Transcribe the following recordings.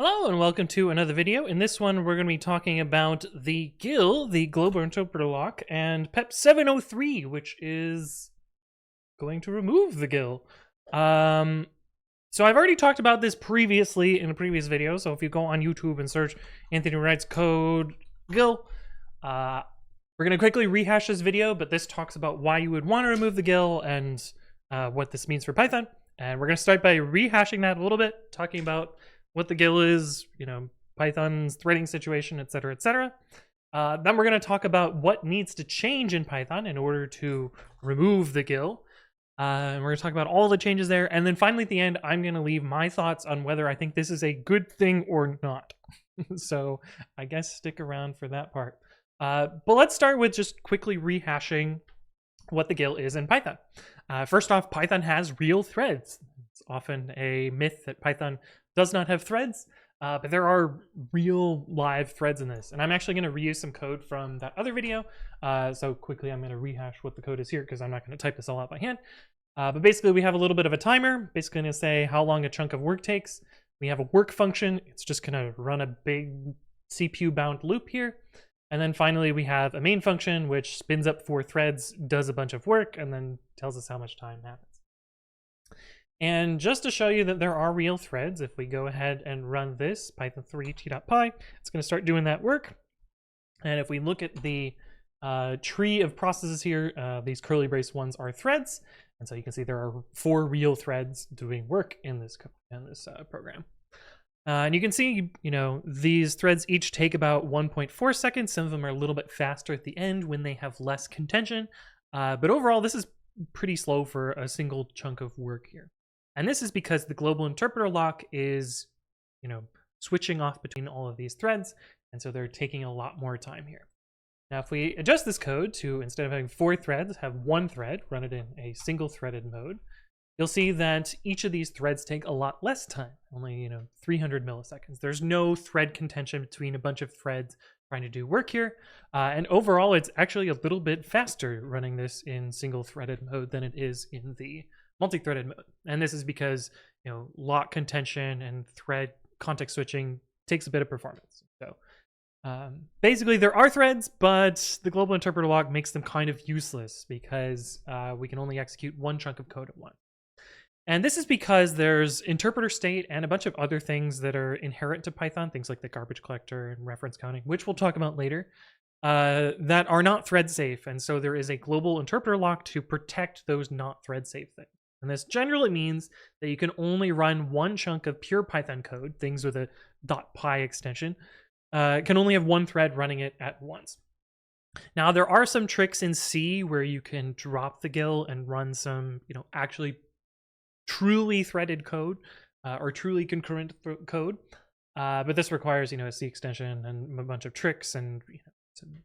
Hello and welcome to another video. In this one, we're going to be talking about the GIL, the Global Interpreter Lock, and PEP 703, which is going to remove the GIL. So I've already talked about this previously in a previous video, so if you go on YouTube and search Anthony Wright's code GIL, we're going to quickly rehash this video, but this talks about why you would want to remove the GIL and what this means for Python. And we're going to start by rehashing that a little bit, talking about what the GIL is, Python's threading situation, etc., etc. Then we're going to talk about what needs to change in Python in order to remove the GIL. And we're going to talk about all the changes there. And then finally at the end, I'm going to leave my thoughts on whether I think this is a good thing or not. So I guess stick around for that part. But let's start with just quickly rehashing what the GIL is in Python. First off, Python has real threads. It's often a myth that Python does not have threads, but there are real live threads in this. And I'm actually going to reuse some code from that other video. So quickly, I'm going to rehash what the code is here because I'm not going to type this all out by hand. But basically, we have a little bit of a timer, basically going to say how long a chunk of work takes. We have a work function. It's just going to run a big CPU-bound loop here. And then finally, we have a main function, which spins up 4 threads, does a bunch of work, and then tells us how much time happens. And just to show you that there are real threads, if we go ahead and run this, python3 t.py, it's going to start doing that work. And if we look at the tree of processes here, these curly brace ones are threads. And so you can see there are 4 real threads doing work in this program. And you can see, these threads each take about 1.4 seconds. Some of them are a little bit faster at the end when they have less contention. But overall, this is pretty slow for a single chunk of work here. And this is because the global interpreter lock is, switching off between all of these threads. And so they're taking a lot more time here. Now, if we adjust this code to, instead of having 4 threads, have 1 thread, run it in a single threaded mode, you'll see that each of these threads take a lot less time, only, 300 milliseconds. There's no thread contention between a bunch of threads trying to do work here. And overall, it's actually a little bit faster running this in single threaded mode than it is in the multi-threaded mode. And this is because, lock contention and thread context switching takes a bit of performance. So basically there are threads, but the global interpreter lock makes them kind of useless because we can only execute 1 chunk of code at once. And this is because there's interpreter state and a bunch of other things that are inherent to Python, things like the garbage collector and reference counting, which we'll talk about later, that are not thread safe. And so there is a global interpreter lock to protect those not thread safe things. And this generally means that you can only run 1 chunk of pure Python code, things with a .py extension, can only have 1 thread running it at once. Now, there are some tricks in C where you can drop the GIL and run some, actually truly threaded code or truly concurrent code. But this requires, a C extension and a bunch of tricks and some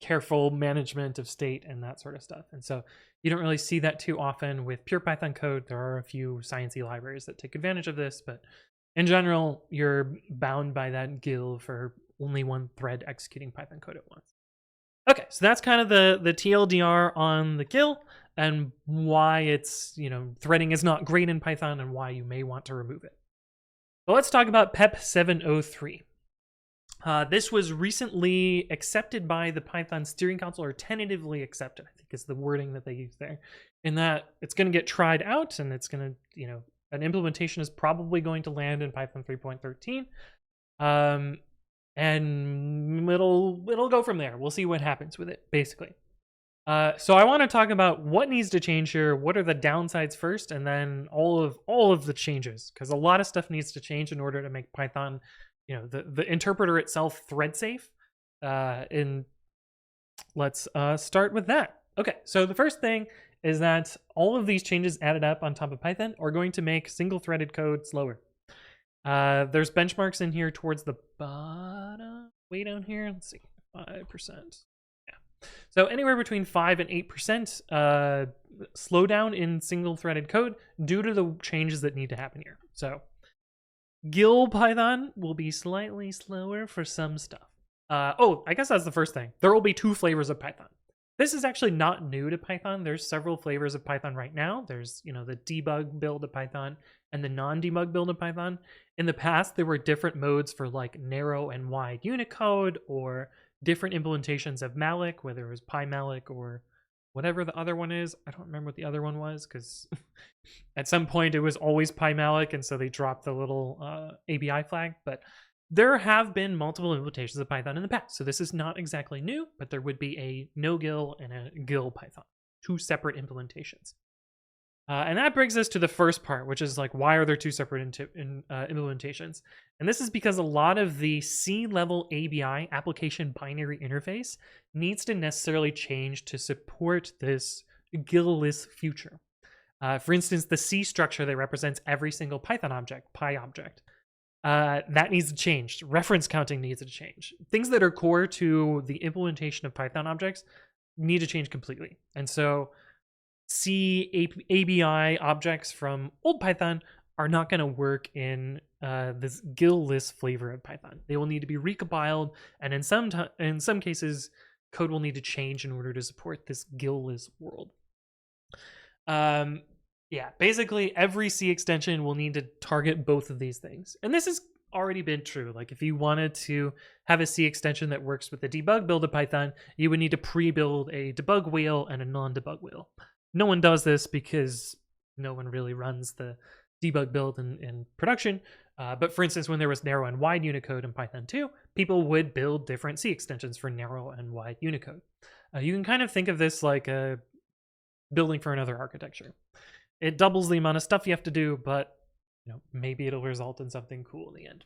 careful management of state and that sort of stuff. And so you don't really see that too often with pure Python code. There are a few sciencey libraries that take advantage of this, but in general, you're bound by that GIL for only 1 thread executing Python code at once. Okay, so that's kind of the TLDR on the GIL and why it's, threading is not great in Python and why you may want to remove it. But let's talk about PEP 703. This was recently accepted by the Python Steering Council, or tentatively accepted, I think is the wording that they use there, in that it's going to get tried out and it's going to, an implementation is probably going to land in Python 3.13. And it'll go from there. We'll see what happens with it, basically. So I want to talk about what needs to change here, what are the downsides first, and then all of the changes, because a lot of stuff needs to change in order to make Python, the interpreter itself thread safe. And let's start with that. Okay, so the first thing is that all of these changes added up on top of Python are going to make single-threaded code slower. There's benchmarks in here towards the bottom, way down here. Let's see, 5%. Yeah. So anywhere between 5 and 8% slowdown in single-threaded code due to the changes that need to happen here. So GIL Python will be slightly slower for some stuff. I guess that's the first thing. There will be 2 flavors of Python. This is actually not new to Python. There's several flavors of Python right now. There's, the debug build of Python, and the non-debug build of Python. In the past, there were different modes for like narrow and wide Unicode, or different implementations of malloc, whether it was PyMalloc or whatever the other one is. I don't remember what the other one was, because at some point it was always PyMalloc, and so they dropped the little ABI flag. But there have been multiple implementations of Python in the past, so this is not exactly new, but there would be a no-GIL and a GIL Python, two separate implementations. And that brings us to the first part, which is like, why are there two separate implementations? And this is because a lot of the C-level ABI, application binary interface, needs to necessarily change to support this GIL-less future. For instance, the C structure that represents every single Python object, Py object, that needs to change. Reference counting needs to change. Things that are core to the implementation of Python objects need to change completely. And so C ABI objects from old Python are not going to work in this GIL-less flavor of Python. They will need to be recompiled, and in some cases, code will need to change in order to support this GIL-less world. Yeah, basically every C extension will need to target both of these things. And this has already been true. Like if you wanted to have a C extension that works with the debug build of Python, you would need to pre-build a debug wheel and a non-debug wheel. No one does this because no one really runs the debug build in production. But for instance, when there was narrow and wide Unicode in Python 2, people would build different C extensions for narrow and wide Unicode. You can kind of think of this like a building for another architecture. It doubles the amount of stuff you have to do, but maybe it'll result in something cool in the end.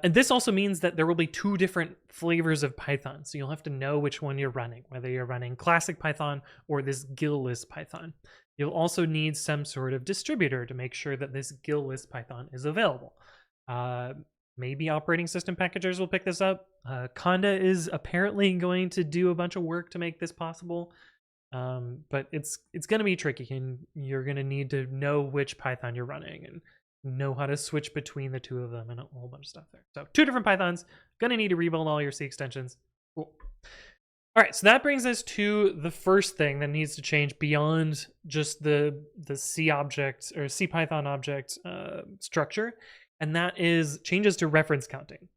And this also means that there will be two different flavors of Python. So you'll have to know which one you're running, whether you're running classic Python or this GIL-less Python. You'll also need some sort of distributor to make sure that this GIL-less Python is available. Maybe operating system packagers will pick this up. Conda is apparently going to do a bunch of work to make this possible. But it's going to be tricky, and you're going to need to know which Python you're running and know how to switch between the two of them and a whole bunch of stuff there. So two different Pythons, going to need to rebuild all your C extensions. Cool. All right, so that brings us to the first thing that needs to change beyond just the C object or C Python object structure, and that is changes to reference counting.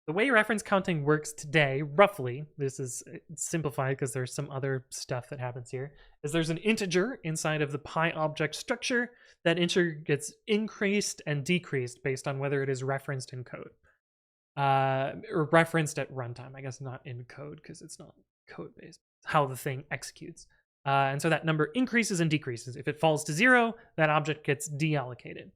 The way reference counting works today, roughly, this is simplified because there's some other stuff that happens here, is there's an integer inside of the Py object structure. That integer gets increased and decreased based on whether it is referenced in code. Or referenced at runtime, I guess not in code because it's not code-based, how the thing executes. And so that number increases and decreases. If it falls to 0, that object gets deallocated.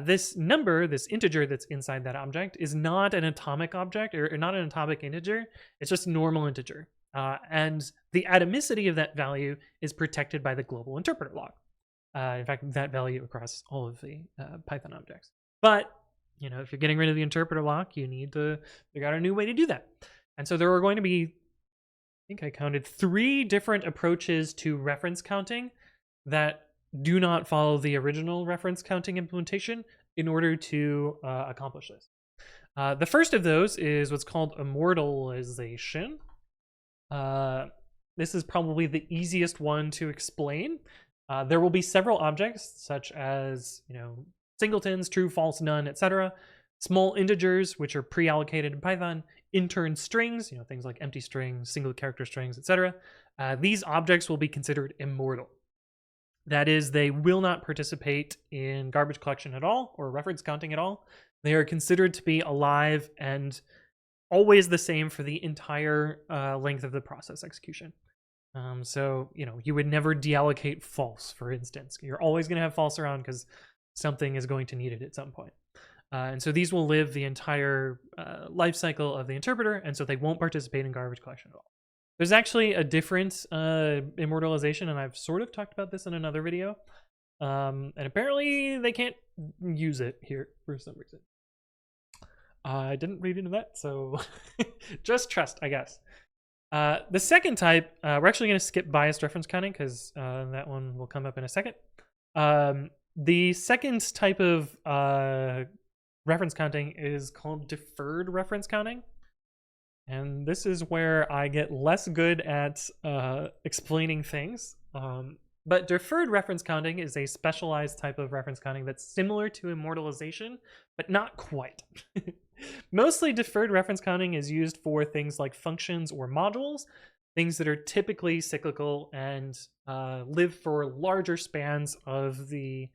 This number, this integer that's inside that object, is not an atomic object or not an atomic integer. It's just a normal integer. And the atomicity of that value is protected by the global interpreter lock. In fact, that value across all of the Python objects. But if you're getting rid of the interpreter lock, you need to figure out a new way to do that. And so there are going to be, I think I counted 3 different approaches to reference counting that do not follow the original reference counting implementation in order to accomplish this. The first of those is what's called immortalization. This is probably the easiest one to explain. There will be several objects such as singletons, true, false, none, etc. Small integers, which are pre-allocated in Python, intern strings, things like empty strings, single character strings, etc. These objects will be considered immortal. That is, they will not participate in garbage collection at all or reference counting at all. They are considered to be alive and always the same for the entire length of the process execution. So, you would never deallocate false, for instance. You're always going to have false around because something is going to need it at some point. And so these will live the entire life cycle of the interpreter, and so they won't participate in garbage collection at all. There's actually a different immortalization, and I've sort of talked about this in another video. And apparently they can't use it here for some reason. I didn't read into that, so just trust, I guess. The second type, we're actually going to skip biased reference counting because that one will come up in a second. The second type of reference counting is called deferred reference counting. And this is where I get less good at explaining things. But deferred reference counting is a specialized type of reference counting that's similar to immortalization, but not quite. Mostly deferred reference counting is used for things like functions or modules, things that are typically cyclical and live for larger spans of the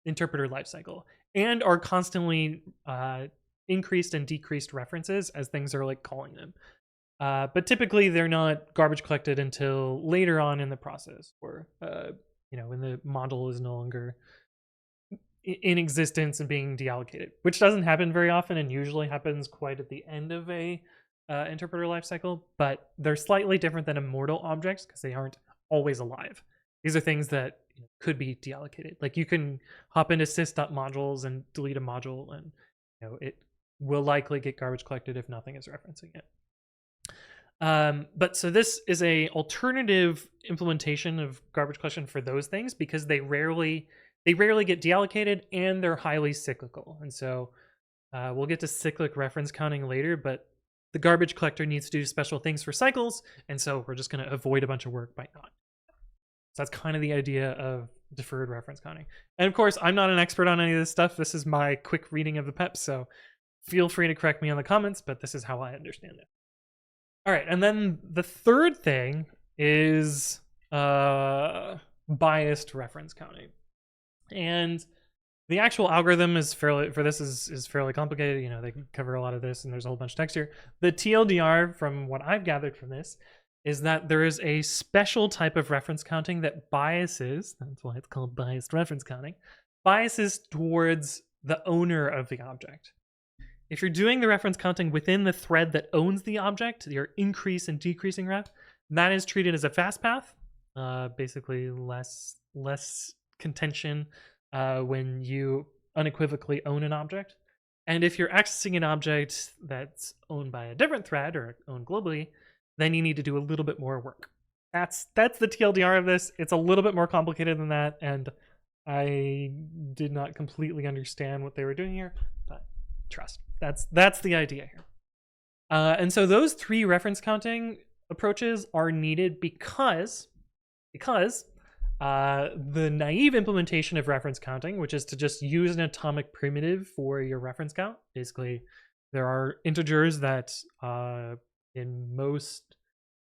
interpreter lifecycle, and are constantly increased and decreased references as things are like calling them. But typically they're not garbage collected until later on in the process, or when the model is no longer in existence and being deallocated, which doesn't happen very often and usually happens quite at the end of a interpreter lifecycle. But they're slightly different than immortal objects because they aren't always alive. These are things that could be deallocated. Like you can hop into sys.modules and delete a module, and it will likely get garbage collected if nothing is referencing it. But so this is a alternative implementation of garbage collection for those things because they rarely get deallocated and they're highly cyclical. And so we'll get to cyclic reference counting later, but the garbage collector needs to do special things for cycles, and so we're just going to avoid a bunch of work by not. So that's kind of the idea of deferred reference counting. And of course, I'm not an expert on any of this stuff. This is my quick reading of the PEP, so feel free to correct me in the comments, but this is how I understand it. All right, and then the third thing is biased reference counting. And the actual algorithm is fairly complicated. They can cover a lot of this, and there's a whole bunch of text here. The TLDR, from what I've gathered from this, is that there is a special type of reference counting that biases, that's why it's called biased reference counting, biases towards the owner of the object. If you're doing the reference counting within the thread that owns the object, your increase and decreasing ref, that is treated as a fast path, basically less contention when you unequivocally own an object. And if you're accessing an object that's owned by a different thread or owned globally, then you need to do a little bit more work. That's the TLDR of this. It's a little bit more complicated than that, and I did not completely understand what they were doing here, but trust. That's the idea here. And so those three reference counting approaches are needed because the naive implementation of reference counting, which is to just use an atomic primitive for your reference count. Basically, there are integers that in most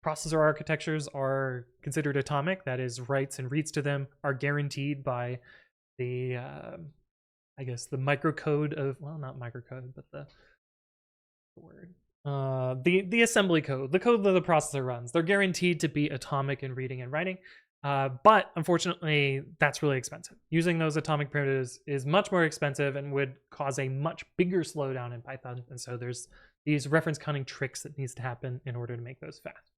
processor architectures are considered atomic. That is, writes and reads to them are guaranteed by the the microcode of, well, not microcode, but the assembly code, the code that the processor runs. They're guaranteed to be atomic in reading and writing. But unfortunately, that's really expensive. Using those atomic primitives is much more expensive and would cause a much bigger slowdown in Python. And so there's these reference counting tricks that needs to happen in order to make those fast.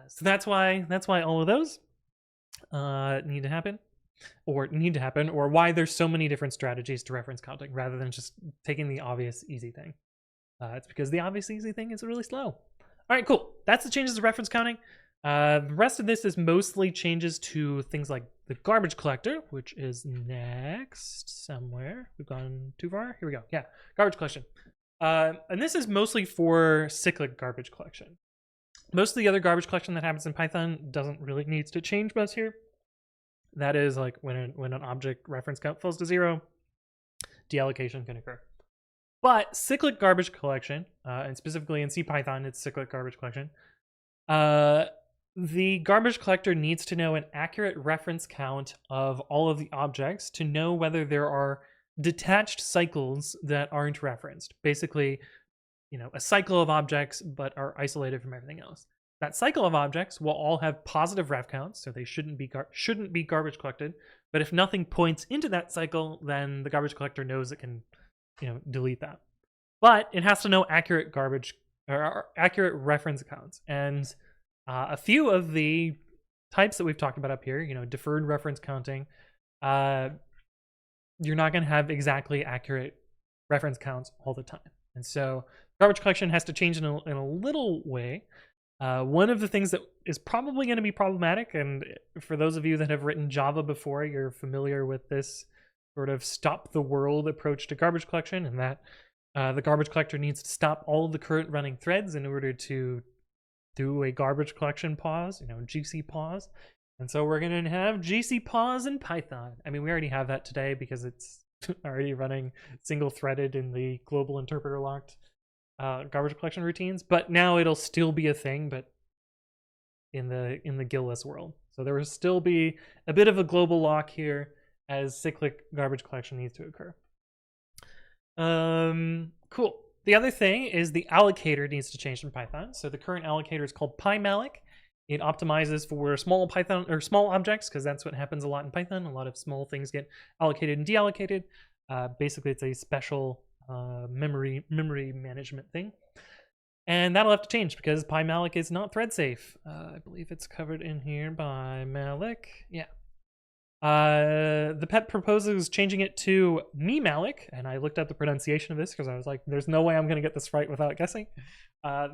So that's why all of those need to happen, or why there's so many different strategies to reference counting rather than just taking the obvious easy thing. It's because the obvious easy thing is really slow. All right, cool. That's the changes to reference counting. The rest of this is mostly changes to things like the garbage collector, which is next somewhere. We've gone too far. Here we go. Yeah, garbage collection. And this is mostly for cyclic garbage collection. Most of the other garbage collection that happens in Python doesn't really need to change much here. That is like when an object reference count falls to 0, deallocation can occur. But cyclic garbage collection, and specifically in CPython, it's cyclic garbage collection. The garbage collector needs to know an accurate reference count of all of the objects to know whether there are detached cycles that aren't referenced. Basically, a cycle of objects but are isolated from everything else. That cycle of objects will all have positive ref counts, so they shouldn't be garbage collected. But if nothing points into that cycle, then the garbage collector knows it can, delete that. But it has to know accurate garbage or accurate reference counts. And a few of the types that we've talked about up here, deferred reference counting, you're not going to have exactly accurate reference counts all the time. And so garbage collection has to change in a little way. One of the things that is probably going to be problematic, and for those of you that have written Java before, you're familiar with this sort of stop the world approach to garbage collection, and that the garbage collector needs to stop all of the current running threads in order to do a garbage collection pause, GC pause. And so we're going to have GC pause in Python. I mean, we already have that today because it's already running single threaded in the global interpreter locked garbage collection routines, but now it'll still be a thing, but in the GIL-less world. So there will still be a bit of a global lock here as cyclic garbage collection needs to occur. Cool. The other thing is the allocator needs to change in Python. So the current allocator is called PyMalloc. It optimizes for small Python or small objects because that's what happens a lot in Python. A lot of small things get allocated and deallocated. Basically, it's a special memory management thing. And that'll have to change because PyMalloc is not thread safe. I believe it's covered in here by Malloc. Yeah. The PEP proposes changing it to memalloc, and I looked up the pronunciation of this because I was like, there's no way I'm going to get this right without guessing.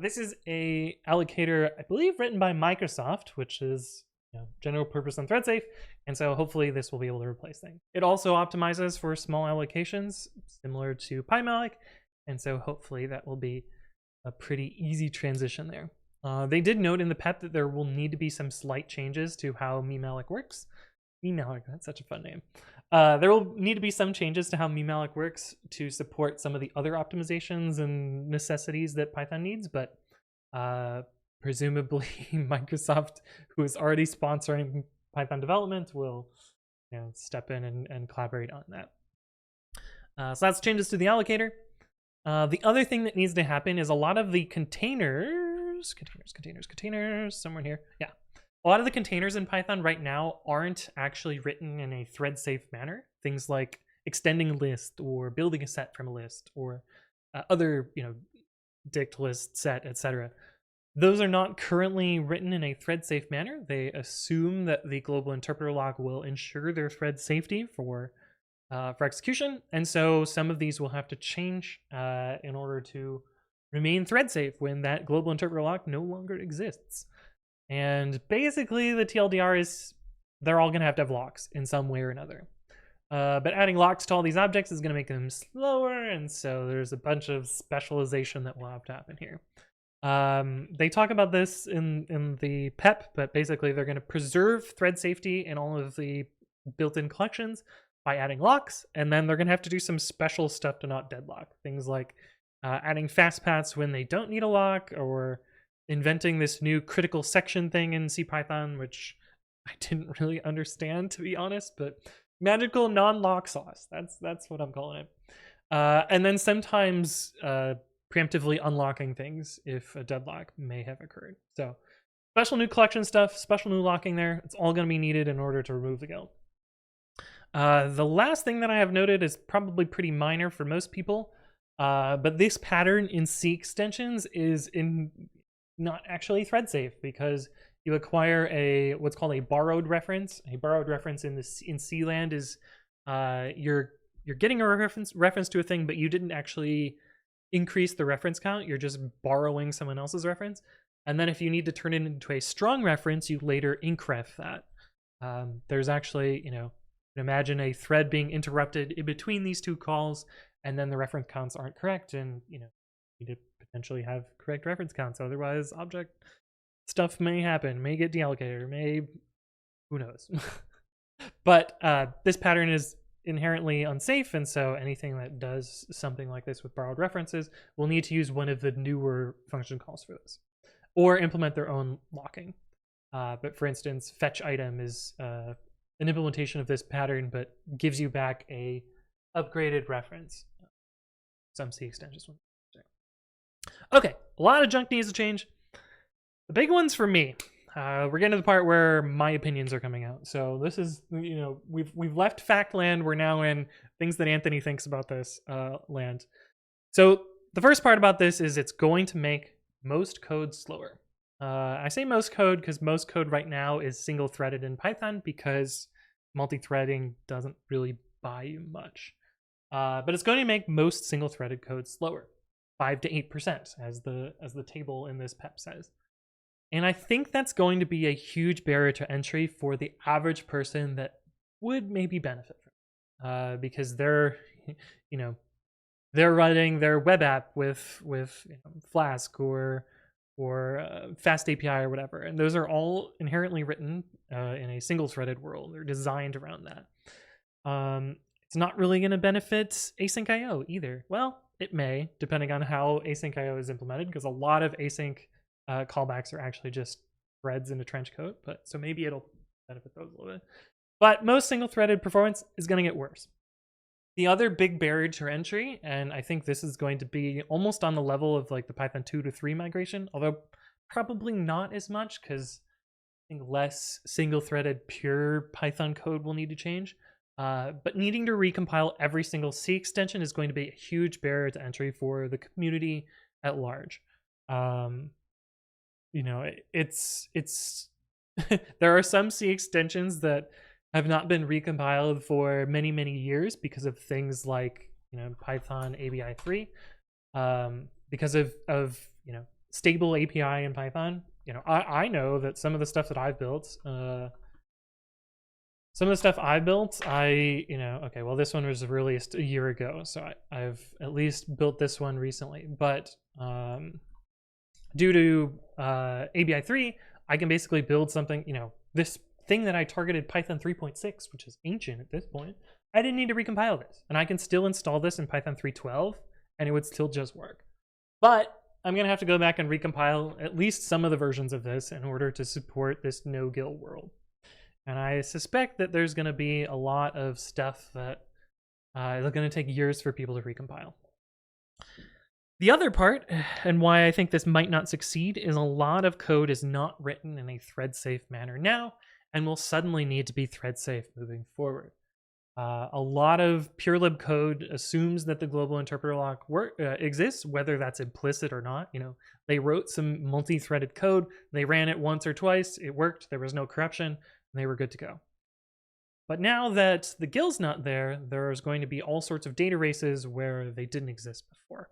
This is a allocator, I believe, written by Microsoft, which is general purpose and thread safe, and so hopefully this will be able to replace things. It also optimizes for small allocations, similar to PyMalloc, and so hopefully that will be a pretty easy transition there. They did note in the PEP that there will need to be some slight changes to how memalloc works. Memalloc, that's such a fun name. There will need to be some changes to how memalloc works to support some of the other optimizations and necessities that Python needs, but presumably Microsoft, who is already sponsoring Python development, will step in and collaborate on that. So that's changes to the allocator. The other thing that needs to happen is a lot of the containers, somewhere here. Yeah. A lot of the containers in Python right now aren't actually written in a thread-safe manner. Things like extending a list or building a set from a list or other, dict list set, etc. Those are not currently written in a thread-safe manner. They assume that the global interpreter lock will ensure their thread safety for execution, and so some of these will have to change in order to remain thread safe when that global interpreter lock no longer exists. And basically the TLDR is they're all going to have locks in some way or another. But adding locks to all these objects is going to make them slower, and so there's a bunch of specialization that will have to happen here. They talk about this in the PEP, but basically they're going to preserve thread safety in all of the built-in collections by adding locks, and then they're going to have to do some special stuff to not deadlock. Things like adding fast paths when they don't need a lock, or inventing this new critical section thing in CPython, which I didn't really understand, to be honest, but magical non-lock sauce. That's what I'm calling it. And then sometimes preemptively unlocking things if a deadlock may have occurred. So special new collection stuff, special new locking there. It's all going to be needed in order to remove the GIL. The last thing that I have noted is probably pretty minor for most people, but this pattern in C extensions is not actually thread safe because you acquire what's called a borrowed reference. A borrowed reference in C land is you're getting a reference to a thing, but you didn't actually increase the reference count. You're just borrowing someone else's reference. And then if you need to turn it into a strong reference, you later incref that. There's actually, imagine a thread being interrupted in between these two calls, and then the reference counts aren't correct, and you need to potentially have correct reference counts. Otherwise, object stuff may happen, may get deallocated, or who knows. But this pattern is inherently unsafe, and so anything that does something like this with borrowed references will need to use one of the newer function calls for this, or implement their own locking. But for instance, fetch item is an implementation of this pattern, but gives you back a upgraded reference. Some C extensions. Okay, a lot of junk needs to change. The big ones for me. We're getting to the part where my opinions are coming out. So this is, we've left fact land. We're now in things that Anthony thinks about this land. So the first part about this is it's going to make most code slower. I say most code because most code right now is single-threaded in Python because multi-threading doesn't really buy you much. But it's going to make most single-threaded code slower, 5 to 8%, as the table in this PEP says. And I think that's going to be a huge barrier to entry for the average person that would maybe benefit from it. Because they're running their web app with Flask or or fast API or whatever. And those are all inherently written in a single-threaded world. They're designed around that. It's not really going to benefit async IO either. Well, it may, depending on how async IO is implemented, because a lot of async callbacks are actually just threads in a trench code. But so maybe it'll benefit those a little bit. But most single-threaded performance is going to get worse. The other big barrier to entry, and I think this is going to be almost on the level of like the Python 2 to 3 migration, although probably not as much because I think less single-threaded pure Python code will need to change. But needing to recompile every single C extension is going to be a huge barrier to entry for the community at large. You know, it's there are some C extensions that have not been recompiled for many, many years because of things like, you know, Python ABI 3, because of you know, stable API in Python. You know, I know that some of the stuff that I've built, you know, okay, well, this one was released a year ago, so I've at least built this one recently, but due to ABI 3, I can basically build something, you know, this thing that I targeted Python 3.6, which is ancient at this point. I didn't need to recompile this, and I can still install this in Python 3.12, and it would still just work. But I'm gonna have to go back and recompile at least some of the versions of this in order to support this no GIL world. And I suspect that there's gonna be a lot of stuff that is gonna take years for people to recompile. The other part, and why I think this might not succeed, is a lot of code is not written in a thread-safe manner now, and will suddenly need to be thread-safe moving forward. A lot of purelib code assumes that the global interpreter lock exists, whether that's implicit or not. You know, they wrote some multi-threaded code, they ran it once or twice, it worked, there was no corruption, and they were good to go. But now that the GIL's not there, there's going to be all sorts of data races where they didn't exist before.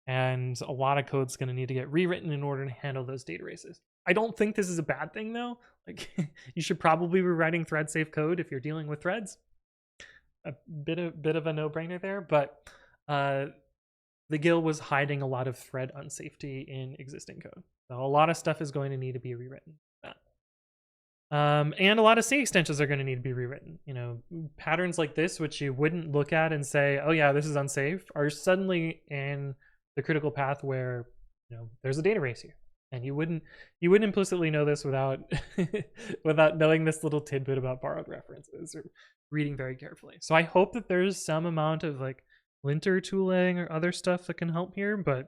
And a lot of code's going to need to get rewritten in order to handle those data races. I don't think this is a bad thing, though. Like, you should probably be writing thread-safe code if you're dealing with threads. A bit of a no-brainer there, but the GIL was hiding a lot of thread unsafety in existing code. So a lot of stuff is going to need to be rewritten. And a lot of C extensions are going to need to be rewritten. You know, patterns like this, which you wouldn't look at and say, oh yeah, this is unsafe, are suddenly in the critical path where, you know, there's a data race here, and you wouldn't implicitly know this without without knowing this little tidbit about borrowed references or reading very carefully. So I hope that there's some amount of like linter tooling or other stuff that can help here, but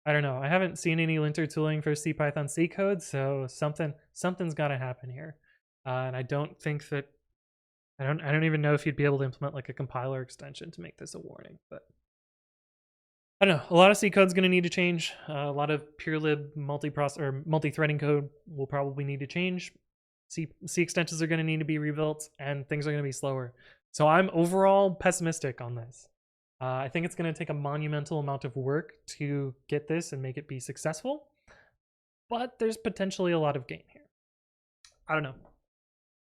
I don't know. I haven't seen any linter tooling for CPython C code, so something's got to happen here. And I don't think that I don't even know if you'd be able to implement like a compiler extension to make this a warning, but I don't know. A lot of C code's going to need to change. A lot of purelib multi-threading code will probably need to change. C extensions are going to need to be rebuilt, and things are going to be slower. So I'm overall pessimistic on this. I think it's going to take a monumental amount of work to get this and make it be successful, but there's potentially a lot of gain here. I don't know.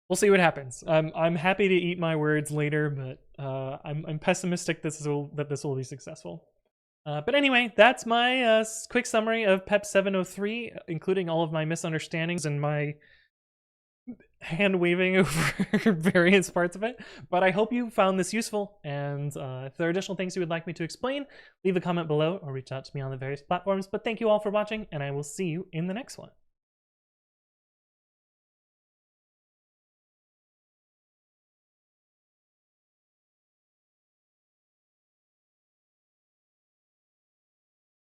We'll see what happens. I'm happy to eat my words later, but I'm pessimistic that this will be successful. But anyway, that's my quick summary of PEP 703, including all of my misunderstandings and my hand waving over various parts of it. But I hope you found this useful, and if there are additional things you would like me to explain, leave a comment below or reach out to me on the various platforms. But thank you all for watching, and I will see you in the next one.